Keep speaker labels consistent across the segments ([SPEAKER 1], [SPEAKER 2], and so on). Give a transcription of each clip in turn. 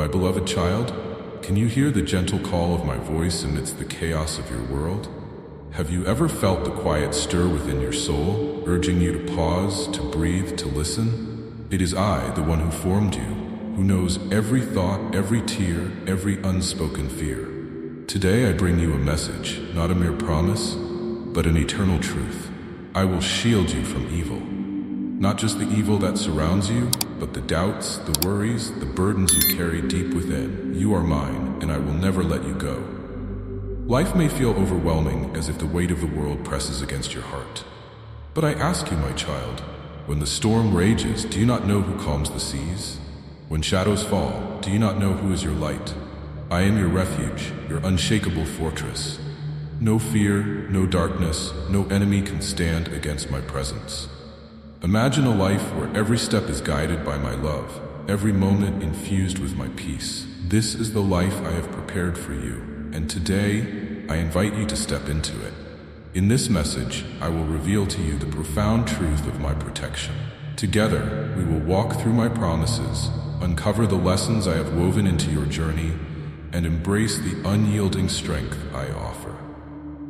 [SPEAKER 1] My beloved child, can you hear the gentle call of my voice amidst the chaos of your world? Have you ever felt the quiet stir within your soul, urging you to pause, to breathe, to listen? It is I, the one who formed you, who knows every thought, every tear, every unspoken fear. Today I bring you a message, not a mere promise, but an eternal truth. I will shield you from evil. Not just the evil that surrounds you, but the doubts, the worries, the burdens you carry deep within. You are mine, and I will never let you go. Life may feel overwhelming, as if the weight of the world presses against your heart. But I ask you, my child, when the storm rages, do you not know who calms the seas? When shadows fall, do you not know who is your light? I am your refuge, your unshakable fortress. No fear, no darkness, no enemy can stand against my presence. Imagine a life where every step is guided by my love, every moment infused with my peace. This is the life I have prepared for you, and today I invite you to step into it. In this message, I will reveal to you the profound truth of my protection. Together, we will walk through my promises, uncover the lessons I have woven into your journey, and embrace the unyielding strength I offer.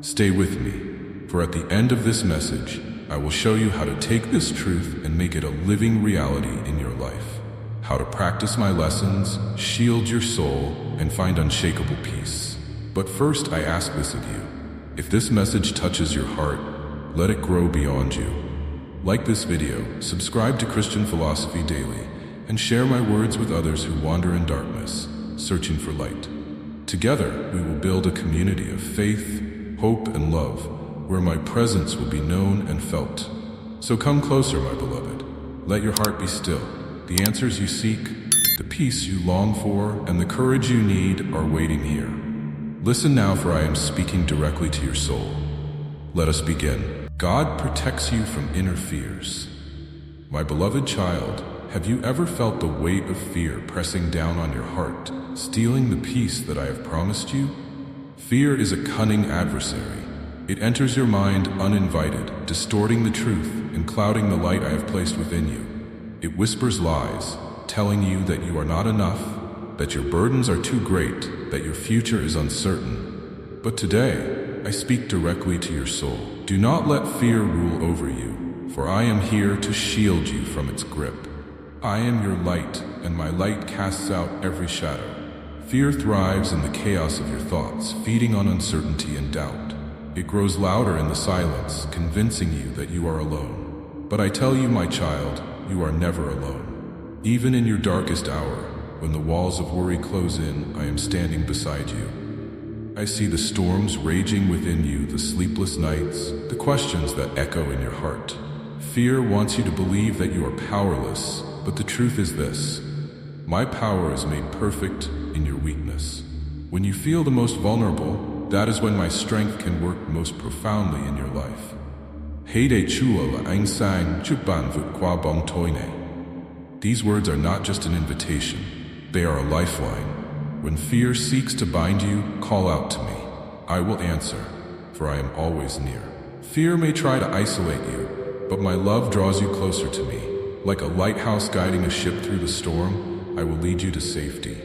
[SPEAKER 1] Stay with me, for at the end of this message, I will show you how to take this truth and make it a living reality in your life. How to practice my lessons, shield your soul, and find unshakable peace. But first, I ask this of you. If this message touches your heart, let it grow beyond you. Like this video, subscribe to Christian Philosophy Daily, and share my words with others who wander in darkness, searching for light. Together, we will build a community of faith, hope, and love, where my presence will be known and felt. So come closer, my beloved. Let your heart be still. The answers you seek, the peace you long for, and the courage you need are waiting here. Listen now, for I am speaking directly to your soul. Let us begin. God protects you from inner fears. My beloved child, have you ever felt the weight of fear pressing down on your heart, stealing the peace that I have promised you? Fear is a cunning adversary. It enters your mind uninvited, distorting the truth and clouding the light I have placed within you. It whispers lies, telling you that you are not enough, that your burdens are too great, that your future is uncertain. But today, I speak directly to your soul. Do not let fear rule over you, for I am here to shield you from its grip. I am your light, and my light casts out every shadow. Fear thrives in the chaos of your thoughts, feeding on uncertainty and doubt. It grows louder in the silence, convincing you that you are alone. But I tell you, my child, you are never alone. Even in your darkest hour, when the walls of worry close in, I am standing beside you. I see the storms raging within you, the sleepless nights, the questions that echo in your heart. Fear wants you to believe that you are powerless, but the truth is this: my power is made perfect in your weakness. When you feel the most vulnerable, that is when my strength can work most profoundly in your life. These words are not just an invitation, they are a lifeline. When fear seeks to bind you, call out to me. I will answer, for I am always near. Fear may try to isolate you, but my love draws you closer to me. Like a lighthouse guiding a ship through the storm, I will lead you to safety.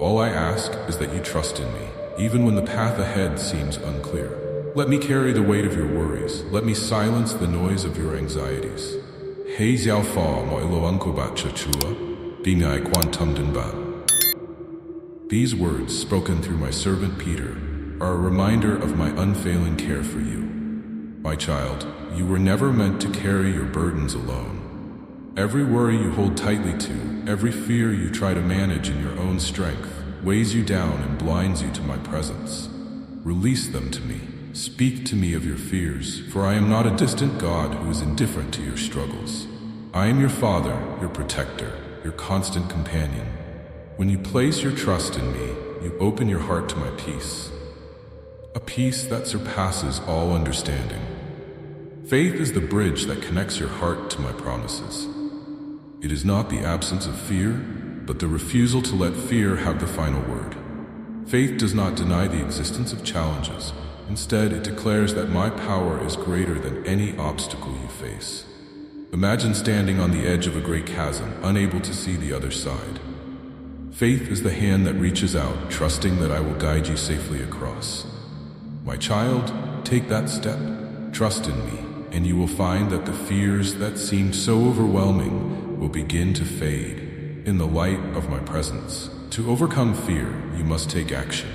[SPEAKER 1] All I ask is that you trust in me, even when the path ahead seems unclear. Let me carry the weight of your worries. Let me silence the noise of your anxieties. These words, spoken through my servant Peter, are a reminder of my unfailing care for you. My child, you were never meant to carry your burdens alone. Every worry you hold tightly to, every fear you try to manage in your own strength, weighs you down and blinds you to my presence. Release them to me. Speak to me of your fears, for I am not a distant God who is indifferent to your struggles. I am your Father, your protector, your constant companion. When you place your trust in me, you open your heart to my peace. A peace that surpasses all understanding. Faith is the bridge that connects your heart to my promises. It is not the absence of fear, but the refusal to let fear have the final word. Faith does not deny the existence of challenges. Instead, it declares that my power is greater than any obstacle you face. Imagine standing on the edge of a great chasm, unable to see the other side. Faith is the hand that reaches out, trusting that I will guide you safely across. My child, take that step. Trust in me, and you will find that the fears that seemed so overwhelming will begin to fade in the light of my presence. To overcome fear, you must take action.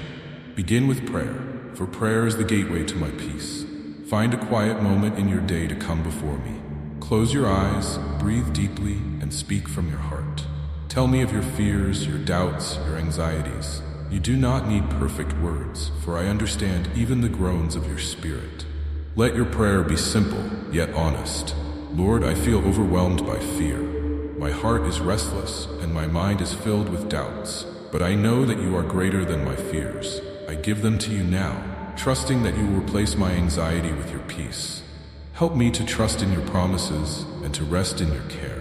[SPEAKER 1] Begin with prayer, for prayer is the gateway to my peace. Find a quiet moment in your day to come before me. Close your eyes, breathe deeply, and speak from your heart. Tell me of your fears, your doubts, your anxieties. You do not need perfect words, for I understand even the groans of your spirit. Let your prayer be simple, yet honest. Lord, I feel overwhelmed by fear. My heart is restless, and my mind is filled with doubts. But I know that you are greater than my fears. I give them to you now, trusting that you will replace my anxiety with your peace. Help me to trust in your promises and to rest in your care.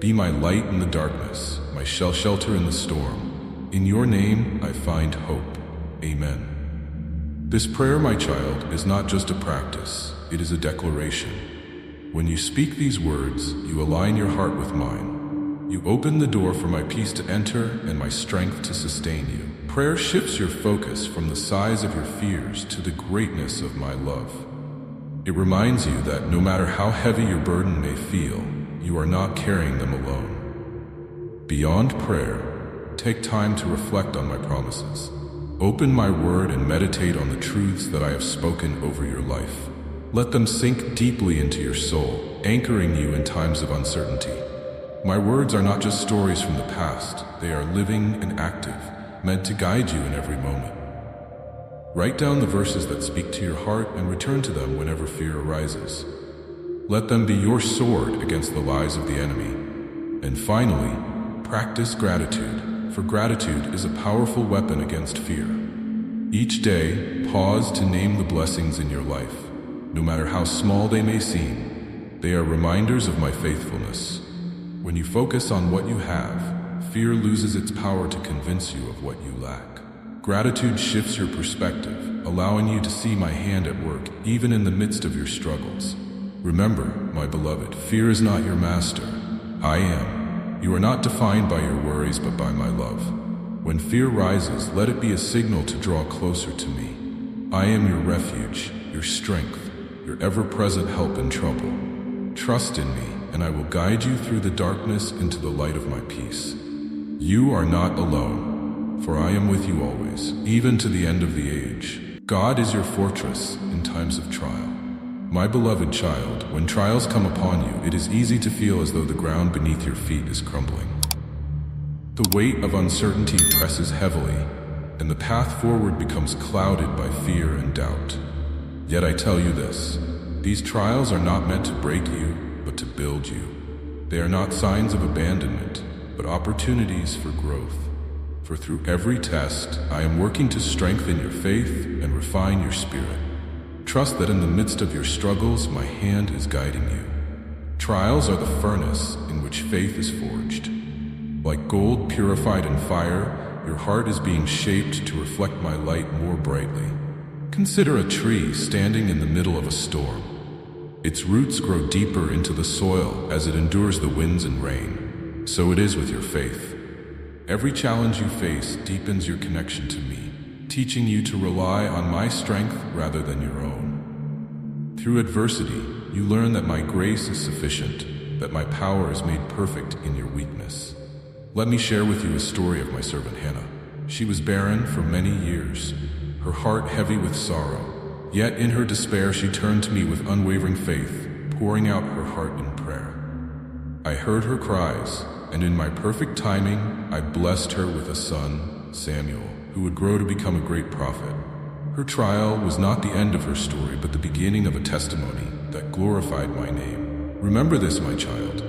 [SPEAKER 1] Be my light in the darkness, my shelter in the storm. In your name, I find hope. Amen. This prayer, my child, is not just a practice, it is a declaration. When you speak these words, you align your heart with mine. You open the door for my peace to enter and my strength to sustain you. Prayer shifts your focus from the size of your fears to the greatness of my love. It reminds you that no matter how heavy your burden may feel, you are not carrying them alone. Beyond prayer, take time to reflect on my promises. Open my word and meditate on the truths that I have spoken over your life. Let them sink deeply into your soul, anchoring you in times of uncertainty. My words are not just stories from the past, they are living and active, meant to guide you in every moment. Write down the verses that speak to your heart and return to them whenever fear arises. Let them be your sword against the lies of the enemy. And finally, practice gratitude, for gratitude is a powerful weapon against fear. Each day, pause to name the blessings in your life. No matter how small they may seem, they are reminders of my faithfulness. When you focus on what you have, fear loses its power to convince you of what you lack. Gratitude shifts your perspective, allowing you to see my hand at work even in the midst of your struggles. Remember, my beloved, fear is not your master. I am. You are not defined by your worries, but by my love. When fear rises, let it be a signal to draw closer to me. I am your refuge, your strength, your ever-present help in trouble. Trust in me, and I will guide you through the darkness into the light of my peace. You are not alone, for I am with you always, even to the end of the age. God is your fortress in times of trial. My beloved child, when trials come upon you, it is easy to feel as though the ground beneath your feet is crumbling. The weight of uncertainty presses heavily, and the path forward becomes clouded by fear and doubt. Yet I tell you this, these trials are not meant to break you, but to build you. They are not signs of abandonment, but opportunities for growth. For through every test, I am working to strengthen your faith and refine your spirit. Trust that in the midst of your struggles, my hand is guiding you. Trials are the furnace in which faith is forged. Like gold purified in fire, your heart is being shaped to reflect my light more brightly. Consider a tree standing in the middle of a storm. Its roots grow deeper into the soil as it endures the winds and rain. So it is with your faith. Every challenge you face deepens your connection to me, teaching you to rely on my strength rather than your own. Through adversity, you learn that my grace is sufficient, that my power is made perfect in your weakness. Let me share with you a story of my servant Hannah. She was barren for many years, her heart heavy with sorrow. Yet in her despair she turned to me with unwavering faith, pouring out her heart in prayer. I heard her cries, and in my perfect timing, I blessed her with a son, Samuel, who would grow to become a great prophet. Her trial was not the end of her story, but the beginning of a testimony that glorified my name. Remember this, my child.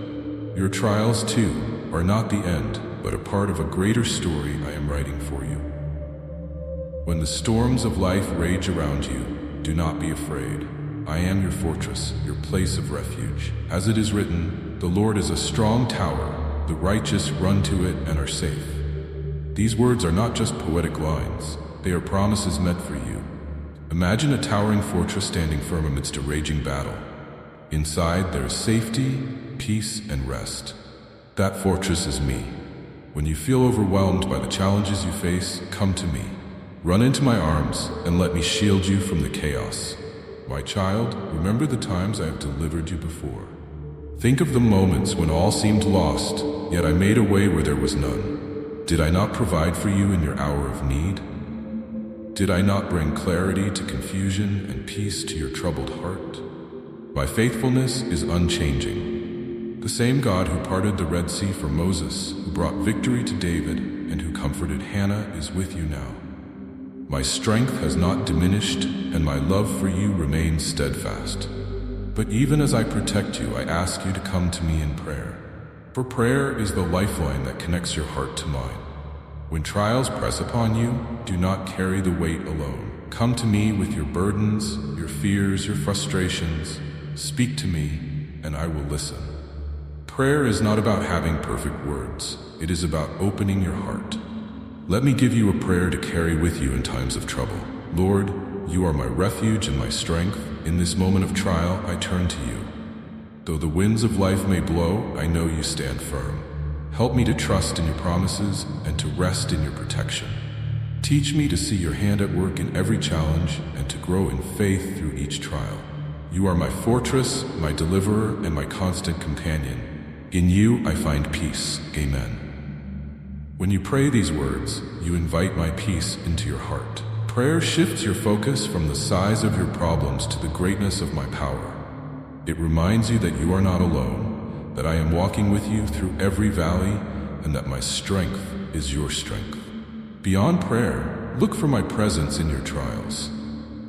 [SPEAKER 1] Your trials, too, are not the end, but a part of a greater story I am writing for you. When the storms of life rage around you, do not be afraid. I am your fortress, your place of refuge. As it is written, the Lord is a strong tower, the righteous run to it and are safe. These words are not just poetic lines, they are promises meant for you. Imagine a towering fortress standing firm amidst a raging battle. Inside there is safety, peace, and rest. That fortress is me. When you feel overwhelmed by the challenges you face, come to me. Run into my arms and let me shield you from the chaos. My child, remember the times I have delivered you before. Think of the moments when all seemed lost, yet I made a way where there was none. Did I not provide for you in your hour of need? Did I not bring clarity to confusion and peace to your troubled heart? My faithfulness is unchanging. The same God who parted the Red Sea for Moses, who brought victory to David, and who comforted Hannah is with you now. My strength has not diminished, and my love for you remains steadfast. But even as I protect you, I ask you to come to me in prayer. For prayer is the lifeline that connects your heart to mine. When trials press upon you, do not carry the weight alone. Come to me with your burdens, your fears, your frustrations. Speak to me, and I will listen. Prayer is not about having perfect words. It is about opening your heart. Let me give you a prayer to carry with you in times of trouble. Lord, you are my refuge and my strength. In this moment of trial, I turn to you. Though the winds of life may blow, I know you stand firm. Help me to trust in your promises and to rest in your protection. Teach me to see your hand at work in every challenge and to grow in faith through each trial. You are my fortress, my deliverer, and my constant companion. In you I find peace. Amen. When you pray these words, you invite my peace into your heart. Prayer shifts your focus from the size of your problems to the greatness of my power. It reminds you that you are not alone, that I am walking with you through every valley, and that my strength is your strength. Beyond prayer, look for my presence in your trials.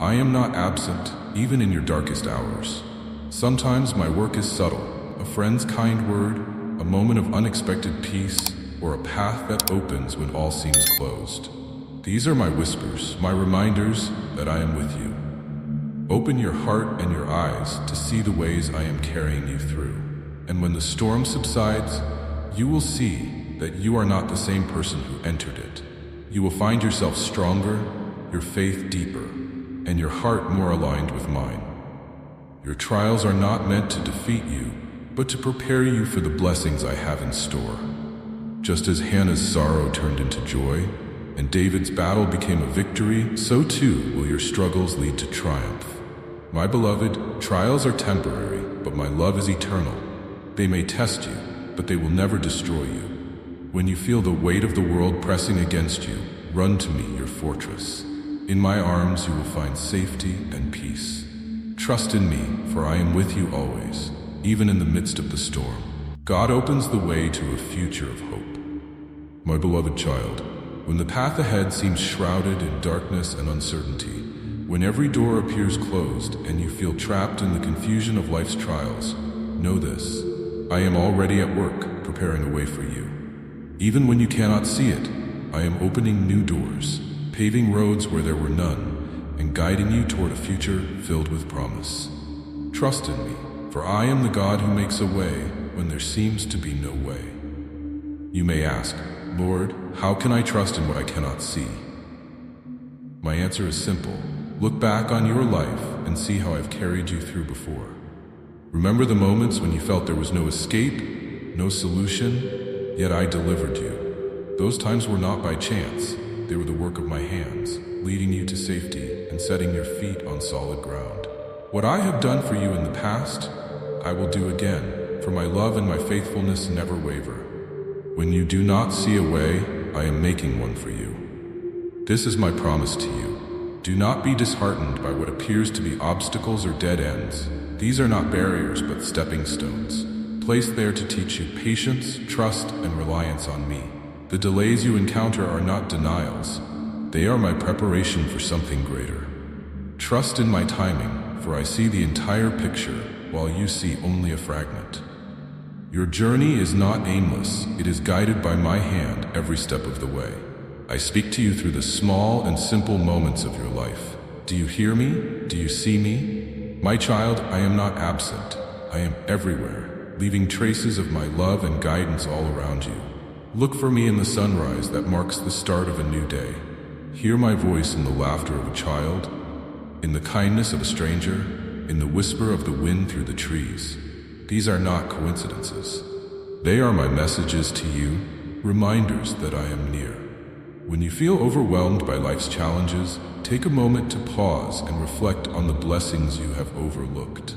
[SPEAKER 1] I am not absent, even in your darkest hours. Sometimes my work is subtle, a friend's kind word, a moment of unexpected peace, or a path that opens when all seems closed. These are my whispers, my reminders that I am with you. Open your heart and your eyes to see the ways I am carrying you through. And when the storm subsides, you will see that you are not the same person who entered it. You will find yourself stronger, your faith deeper, and your heart more aligned with mine. Your trials are not meant to defeat you, but to prepare you for the blessings I have in store. Just as Hannah's sorrow turned into joy, and David's battle became a victory, so too will your struggles lead to triumph. My beloved, trials are temporary, but my love is eternal. They may test you, but they will never destroy you. When you feel the weight of the world pressing against you, run to me, your fortress. In my arms you will find safety and peace. Trust in me, for I am with you always, even in the midst of the storm. God opens the way to a future of hope. My beloved child, when the path ahead seems shrouded in darkness and uncertainty, when every door appears closed and you feel trapped in the confusion of life's trials, know this: I am already at work, preparing a way for you. Even when you cannot see it, I am opening new doors, paving roads where there were none, and guiding you toward a future filled with promise. Trust in me, for I am the God who makes a way when there seems to be no way. You may ask, Lord, how can I trust in what I cannot see? My answer is simple. Look back on your life and see how I've carried you through before. Remember the moments when you felt there was no escape, no solution, yet I delivered you. Those times were not by chance. They were the work of my hands, leading you to safety and setting your feet on solid ground. What I have done for you in the past, I will do again, for my love and my faithfulness never waver. When you do not see a way, I am making one for you. This is my promise to you. Do not be disheartened by what appears to be obstacles or dead ends. These are not barriers, but stepping stones, placed there to teach you patience, trust, and reliance on me. The delays you encounter are not denials. They are my preparation for something greater. Trust in my timing, for I see the entire picture, while you see only a fragment. Your journey is not aimless. It is guided by my hand every step of the way. I speak to you through the small and simple moments of your life. Do you hear me? Do you see me? My child, I am not absent. I am everywhere, leaving traces of my love and guidance all around you. Look for me in the sunrise that marks the start of a new day. Hear my voice in the laughter of a child, in the kindness of a stranger, in the whisper of the wind through the trees. These are not coincidences. They are my messages to you, reminders that I am near. When you feel overwhelmed by life's challenges, take a moment to pause and reflect on the blessings you have overlooked.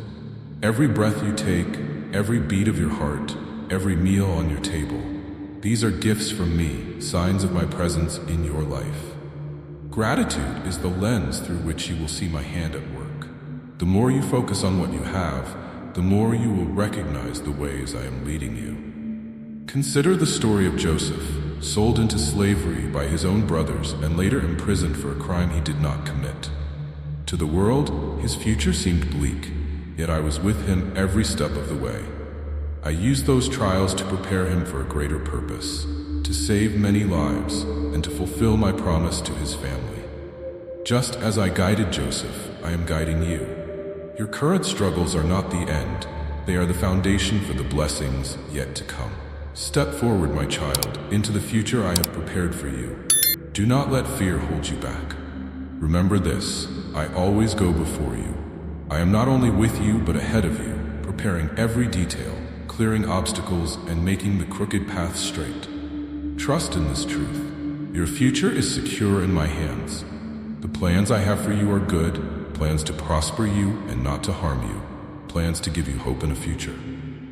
[SPEAKER 1] Every breath you take, every beat of your heart, every meal on your table, these are gifts from me, signs of my presence in your life. Gratitude is the lens through which you will see my hand at work. The more you focus on what you have, the more you will recognize the ways I am leading you. Consider the story of Joseph, sold into slavery by his own brothers and later imprisoned for a crime he did not commit. To the world, his future seemed bleak, yet I was with him every step of the way. I used those trials to prepare him for a greater purpose, to save many lives, and to fulfill my promise to his family. Just as I guided Joseph, I am guiding you. Your current struggles are not the end, they are the foundation for the blessings yet to come. Step forward, my child, into the future I have prepared for you. Do not let fear hold you back. Remember this, I always go before you. I am not only with you, but ahead of you, preparing every detail, clearing obstacles, and making the crooked path straight. Trust in this truth. Your future is secure in my hands. The plans I have for you are good, plans to prosper you and not to harm you, plans to give you hope and a future.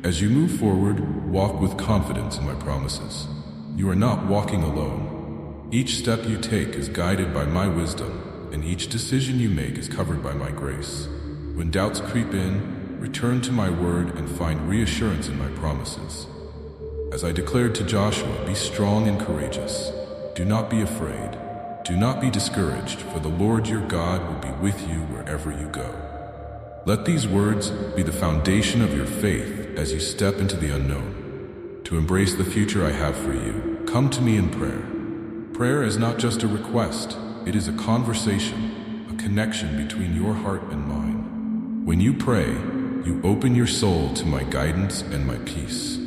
[SPEAKER 1] As you move forward, walk with confidence in my promises. You are not walking alone. Each step you take is guided by my wisdom, and each decision you make is covered by my grace. When doubts creep in, return to my word and find reassurance in my promises. As I declared to Joshua, be strong and courageous. Do not be afraid. Do not be discouraged, for the Lord your God will be with you wherever you go. Let these words be the foundation of your faith as you step into the unknown. To embrace the future I have for you, come to me in prayer. Prayer is not just a request, it is a conversation, a connection between your heart and mine. When you pray, you open your soul to my guidance and my peace.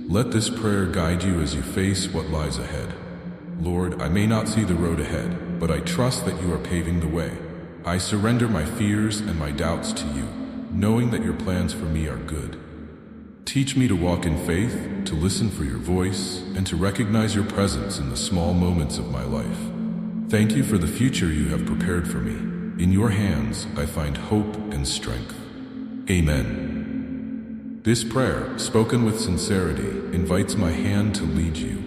[SPEAKER 1] Let this prayer guide you as you face what lies ahead. Lord, I may not see the road ahead, but I trust that you are paving the way. I surrender my fears and my doubts to you, knowing that your plans for me are good. Teach me to walk in faith, to listen for your voice, and to recognize your presence in the small moments of my life. Thank you for the future you have prepared for me. In your hands, I find hope and strength. Amen. This prayer, spoken with sincerity, invites my hand to lead you.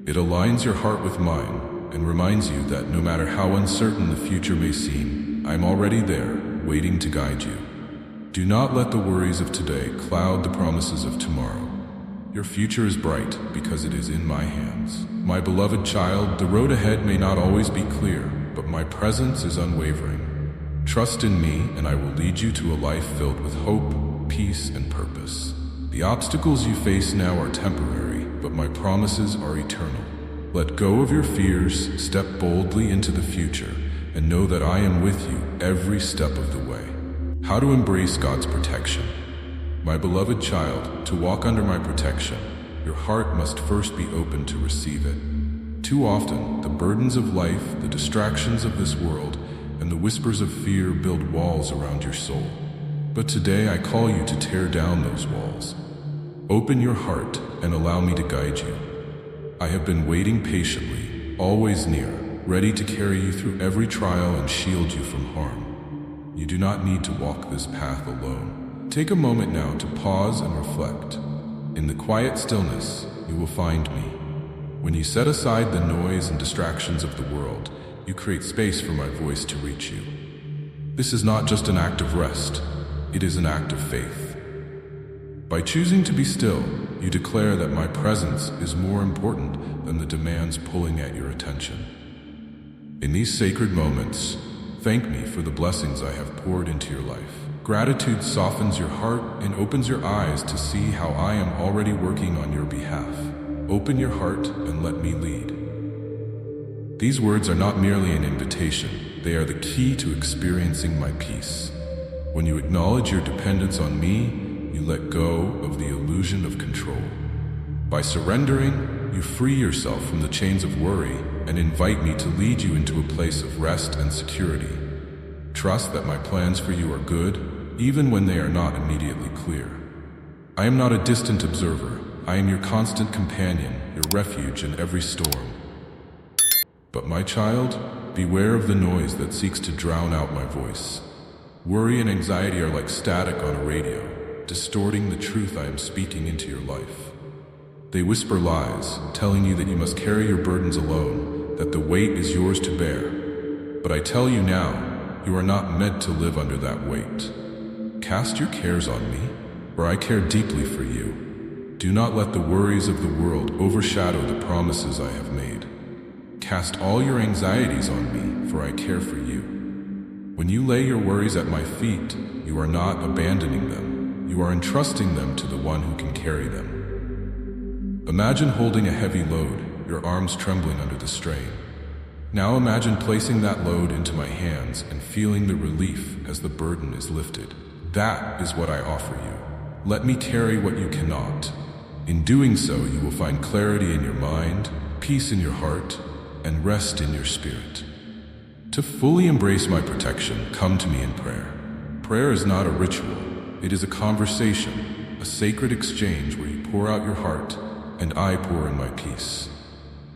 [SPEAKER 1] It aligns your heart with mine and reminds you that no matter how uncertain the future may seem, I'm already there, waiting to guide you. Do not let the worries of today cloud the promises of tomorrow. Your future is bright because it is in my hands. My beloved child, the road ahead may not always be clear, but my presence is unwavering. Trust in me, and I will lead you to a life filled with hope, peace, and purpose. The obstacles you face now are temporary, but my promises are eternal. Let go of your fears, step boldly into the future, and know that I am with you every step of the way. How to embrace God's protection. My beloved child, to walk under my protection, your heart must first be open to receive it. Too often, the burdens of life, the distractions of this world, and the whispers of fear build walls around your soul. But today I call you to tear down those walls. Open your heart and allow me to guide you. I have been waiting patiently, always near, ready to carry you through every trial and shield you from harm. You do not need to walk this path alone. Take a moment now to pause and reflect. In the quiet stillness, you will find me. When you set aside the noise and distractions of the world, you create space for my voice to reach you. This is not just an act of rest, it is an act of faith. By choosing to be still, you declare that my presence is more important than the demands pulling at your attention. In these sacred moments, thank me for the blessings I have poured into your life. Gratitude softens your heart and opens your eyes to see how I am already working on your behalf. Open your heart and let me lead. These words are not merely an invitation, they are the key to experiencing my peace. When you acknowledge your dependence on me, you let go of the illusion of control. By surrendering, you free yourself from the chains of worry and invite me to lead you into a place of rest and security. Trust that my plans for you are good, even when they are not immediately clear. I am not a distant observer, I am your constant companion, your refuge in every storm. But my child, beware of the noise that seeks to drown out my voice. Worry and anxiety are like static on a radio, distorting the truth I am speaking into your life. They whisper lies, telling you that you must carry your burdens alone, that the weight is yours to bear. But I tell you now, you are not meant to live under that weight. Cast your cares on me, for I care deeply for you. Do not let the worries of the world overshadow the promises I have made. Cast all your anxieties on me, for I care for you. When you lay your worries at my feet, you are not abandoning them. You are entrusting them to the one who can carry them. Imagine holding a heavy load, your arms trembling under the strain. Now imagine placing that load into my hands and feeling the relief as the burden is lifted. That is what I offer you. Let me carry what you cannot. In doing so, you will find clarity in your mind, peace in your heart, and rest in your spirit. To fully embrace my protection, come to me in prayer. Prayer is not a ritual. It is a conversation, a sacred exchange where you pour out your heart, and I pour in my peace.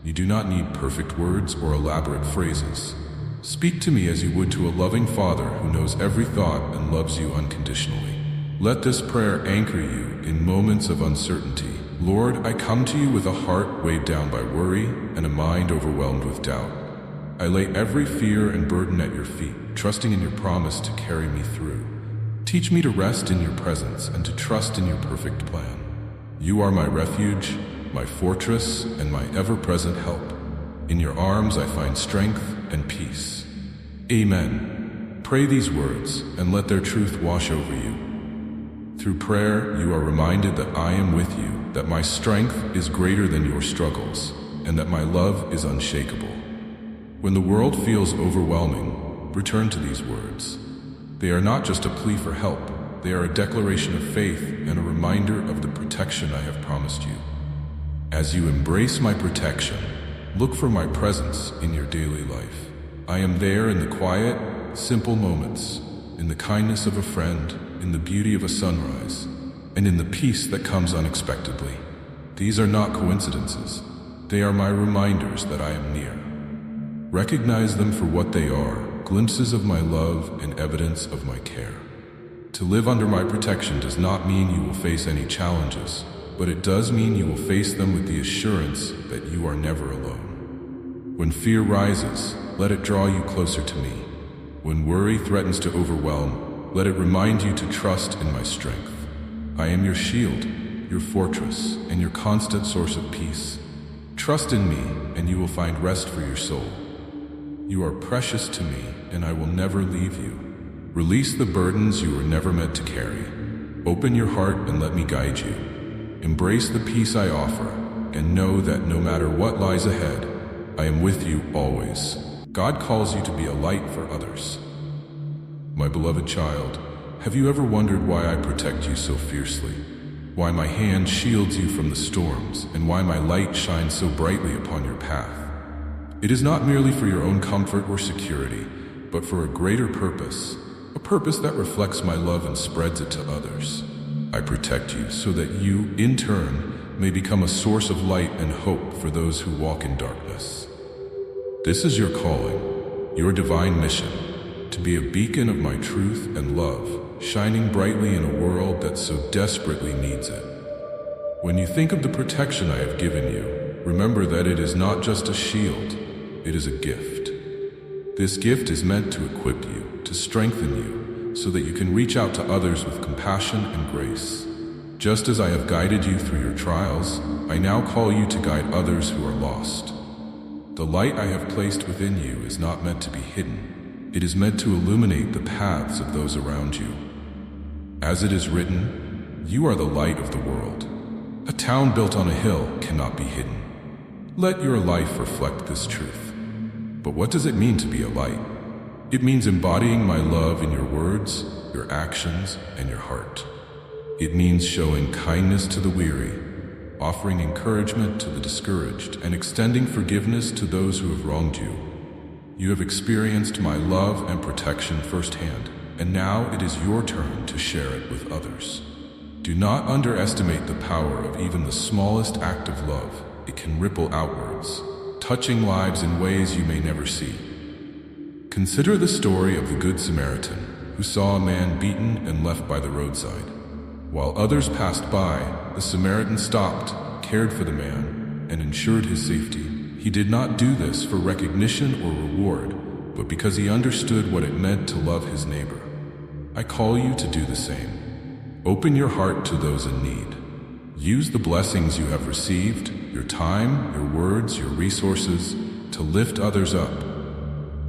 [SPEAKER 1] You do not need perfect words or elaborate phrases. Speak to me as you would to a loving Father who knows every thought and loves you unconditionally. Let this prayer anchor you in moments of uncertainty. Lord, I come to you with a heart weighed down by worry and a mind overwhelmed with doubt. I lay every fear and burden at your feet, trusting in your promise to carry me through. Teach me to rest in your presence and to trust in your perfect plan. You are my refuge, my fortress, and my ever-present help. In your arms I find strength and peace. Amen. Pray these words and let their truth wash over you. Through prayer, you are reminded that I am with you, that my strength is greater than your struggles, and that my love is unshakable. When the world feels overwhelming, return to these words. They are not just a plea for help, they are a declaration of faith and a reminder of the protection I have promised you. As you embrace my protection, look for my presence in your daily life. I am there in the quiet, simple moments, in the kindness of a friend, in the beauty of a sunrise, and in the peace that comes unexpectedly. These are not coincidences. They are my reminders that I am near. Recognize them for what they are, glimpses of my love and evidence of my care. To live under my protection does not mean you will face any challenges, but it does mean you will face them with the assurance that you are never alone. When fear rises, let it draw you closer to me. When worry threatens to overwhelm, let it remind you to trust in my strength. I am your shield, your fortress, and your constant source of peace. Trust in me, and you will find rest for your soul. You are precious to me, and I will never leave you. Release the burdens you were never meant to carry. Open your heart and let me guide you. Embrace the peace I offer, and know that no matter what lies ahead, I am with you always. God calls you to be a light for others. My beloved child, have you ever wondered why I protect you so fiercely? Why my hand shields you from the storms, and why my light shines so brightly upon your path? It is not merely for your own comfort or security, but for a greater purpose, a purpose that reflects my love and spreads it to others. I protect you so that you, in turn, may become a source of light and hope for those who walk in darkness. This is your calling, your divine mission, to be a beacon of my truth and love, shining brightly in a world that so desperately needs it. When you think of the protection I have given you, remember that it is not just a shield, it is a gift. This gift is meant to equip you, to strengthen you, so that you can reach out to others with compassion and grace. Just as I have guided you through your trials, I now call you to guide others who are lost. The light I have placed within you is not meant to be hidden. It is meant to illuminate the paths of those around you. As it is written, you are the light of the world. A town built on a hill cannot be hidden. Let your life reflect this truth. But what does it mean to be a light? It means embodying my love in your words, your actions, and your heart. It means showing kindness to the weary, offering encouragement to the discouraged, and extending forgiveness to those who have wronged you. You have experienced my love and protection firsthand, and now it is your turn to share it with others. Do not underestimate the power of even the smallest act of love. It can ripple outwards, touching lives in ways you may never see. Consider the story of the Good Samaritan, who saw a man beaten and left by the roadside. While others passed by, the Samaritan stopped, cared for the man, and ensured his safety. He did not do this for recognition or reward, but because he understood what it meant to love his neighbor. I call you to do the same. Open your heart to those in need. Use the blessings you have received, your time, your words, your resources, to lift others up.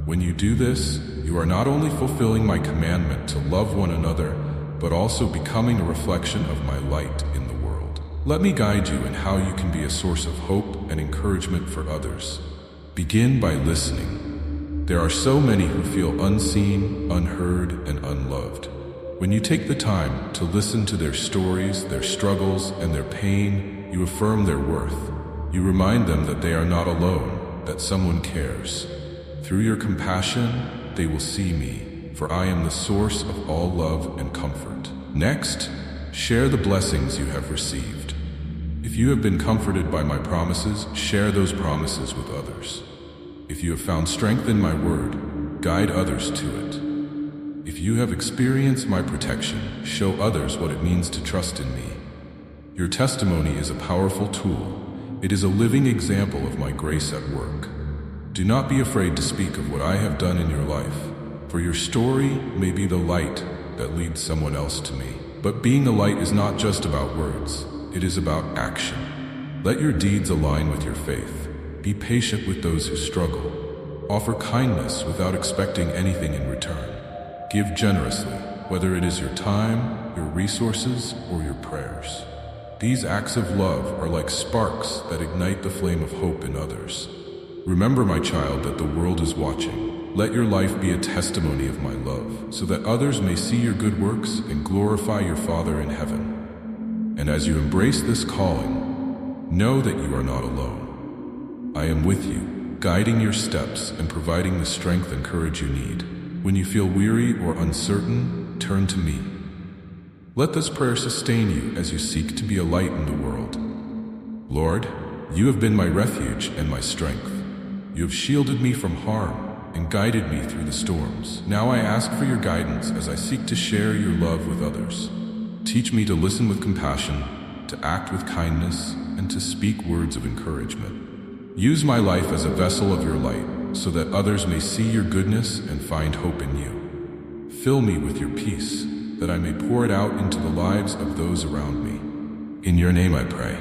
[SPEAKER 1] When you do this, you are not only fulfilling my commandment to love one another, but also becoming a reflection of my light in the world. Let me guide you in how you can be a source of hope and encouragement for others. Begin by listening. There are so many who feel unseen, unheard, and unloved. When you take the time to listen to their stories, their struggles, and their pain, you affirm their worth. You remind them that they are not alone, that someone cares. Through your compassion, they will see me, for I am the source of all love and comfort. Next, share the blessings you have received. If you have been comforted by my promises, share those promises with others. If you have found strength in my word, guide others to it. If you have experienced my protection, show others what it means to trust in me. Your testimony is a powerful tool. It is a living example of my grace at work. Do not be afraid to speak of what I have done in your life, for your story may be the light that leads someone else to me. But being a light is not just about words, it is about action. Let your deeds align with your faith. Be patient with those who struggle. Offer kindness without expecting anything in return. Give generously, whether it is your time, your resources, or your prayers. These acts of love are like sparks that ignite the flame of hope in others. Remember, my child, that the world is watching. Let your life be a testimony of my love, so that others may see your good works and glorify your Father in heaven. And as you embrace this calling, know that you are not alone. I am with you, guiding your steps and providing the strength and courage you need. When you feel weary or uncertain, turn to me. Let this prayer sustain you as you seek to be a light in the world. Lord, you have been my refuge and my strength. You have shielded me from harm and guided me through the storms. Now I ask for your guidance as I seek to share your love with others. Teach me to listen with compassion, to act with kindness, and to speak words of encouragement. Use my life as a vessel of your light, so that others may see your goodness and find hope in you. Fill me with your peace, that I may pour it out into the lives of those around me. In your name I pray.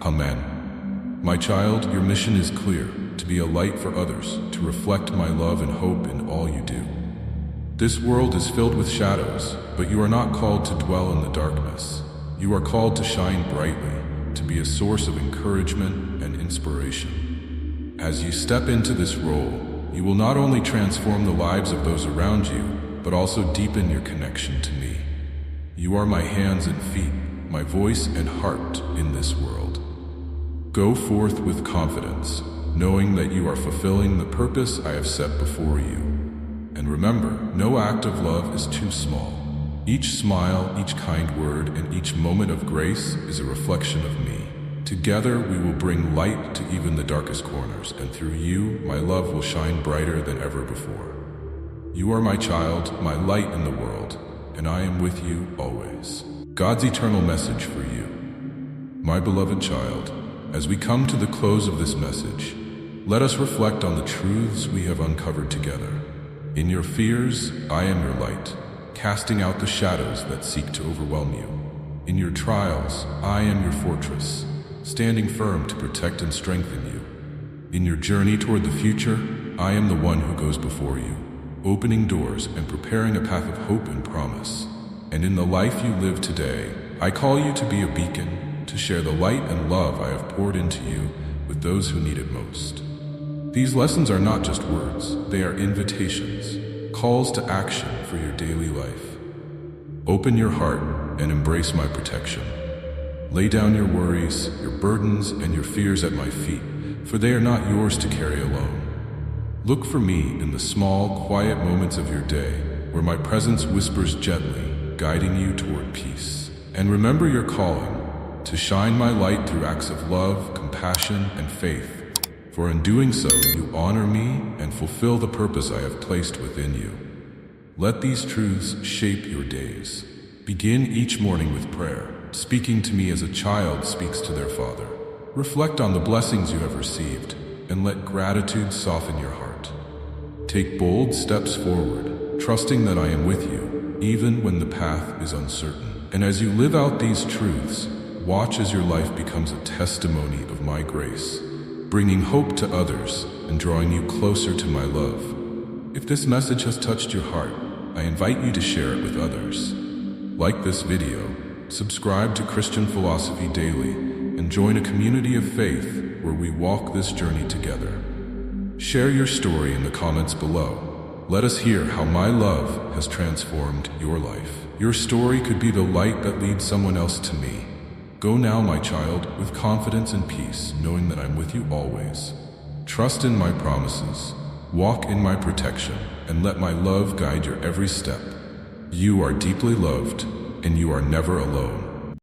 [SPEAKER 1] Amen. My child, your mission is clear, to be a light for others, to reflect my love and hope in all you do. This world is filled with shadows, but you are not called to dwell in the darkness. You are called to shine brightly, to be a source of encouragement and inspiration. As you step into this role, you will not only transform the lives of those around you, but also deepen your connection to me. You are my hands and feet, my voice and heart in this world. Go forth with confidence, knowing that you are fulfilling the purpose I have set before you. And remember, no act of love is too small. Each smile, each kind word, and each moment of grace is a reflection of me. Together we will bring light to even the darkest corners, and through you, my love will shine brighter than ever before. You are my child, my light in the world, and I am with you always. God's eternal message for you. My beloved child, as we come to the close of this message, let us reflect on the truths we have uncovered together. In your fears, I am your light, casting out the shadows that seek to overwhelm you. In your trials, I am your fortress, standing firm to protect and strengthen you. In your journey toward the future, I am the one who goes before you, opening doors and preparing a path of hope and promise. And in the life you live today, I call you to be a beacon, to share the light and love I have poured into you with those who need it most. These lessons are not just words, they are invitations, calls to action for your daily life. Open your heart and embrace my protection. Lay down your worries, your burdens, and your fears at my feet, for they are not yours to carry alone. Look for me in the small, quiet moments of your day, where my presence whispers gently, guiding you toward peace. And remember your calling, to shine my light through acts of love, compassion, and faith. For in doing so, you honor me and fulfill the purpose I have placed within you. Let these truths shape your days. Begin each morning with prayer, speaking to me as a child speaks to their father. Reflect on the blessings you have received, and let gratitude soften your heart. Take bold steps forward, trusting that I am with you, even when the path is uncertain. And as you live out these truths, watch as your life becomes a testimony of my grace, bringing hope to others and drawing you closer to my love. If this message has touched your heart, I invite you to share it with others. Like this video, subscribe to Christian Philosophy Daily, and join a community of faith where we walk this journey together. Share your story in the comments below. Let us hear how my love has transformed your life. Your story could be the light that leads someone else to me. Go now, my child, with confidence and peace, knowing that I'm with you always. Trust in my promises, walk in my protection, and let my love guide your every step. You are deeply loved, and you are never alone.